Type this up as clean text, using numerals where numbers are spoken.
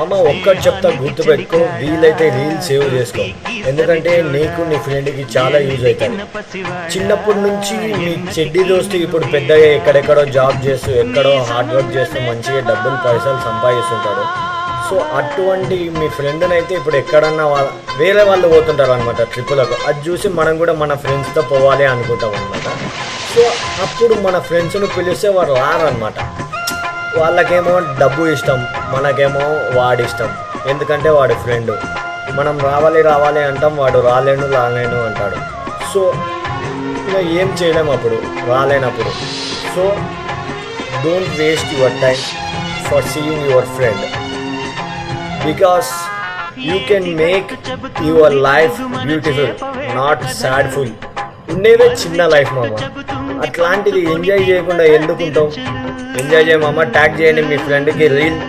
మామ ఒక్కటి చెప్తా, గుర్తుపెట్టుకో, వీలైతే రీల్ సేవ్ చేసుకో. ఎందుకంటే నీకు నీ ఫ్రెండ్కి చాలా యూజ్ అవుతుంది. చిన్నప్పటి నుంచి మీ చెడ్డి దోస్తు ఇప్పుడు పెద్దగా ఎక్కడెక్కడో జాబ్ చేస్తూ ఎక్కడో హార్డ్ వర్క్ చేస్తూ మంచిగా డబ్బులు పైసలు సంపాదిస్తుంటారు. సో అటువంటి మీ ఫ్రెండ్ని అయితే ఇప్పుడు ఎక్కడన్నా వేరే వాళ్ళు పోతుంటారు అనమాట ట్రిప్పులకు. అది చూసి మనం కూడా మన ఫ్రెండ్స్తో పోవాలి అనుకుంటాం అనమాట. సో అప్పుడు మన ఫ్రెండ్స్ని పిలిస్తే వాడు రారనమాట. వాళ్ళకేమో డబ్బు ఇష్టం, మనకేమో వాడి ఇష్టం. ఎందుకంటే వాడి ఫ్రెండ్. మనం రావాలి అంటాం, వాడు రాలేను అంటాడు. సో ఇక ఏం చేయలేము అప్పుడు రాలేనప్పుడు. So don't waste your time for seeing your friend, because you can make your life beautiful, not sadful. ఉండేదే చిన్న లైఫ్ మామ, అట్లాంటిది ఎంజాయ్ చేయకుండా ఎందుకుంటాం? ఎంజాయ్ చేయమమ్మ. ట్యాగ్ చేయండి మీ ఫ్రెండ్కి రీల్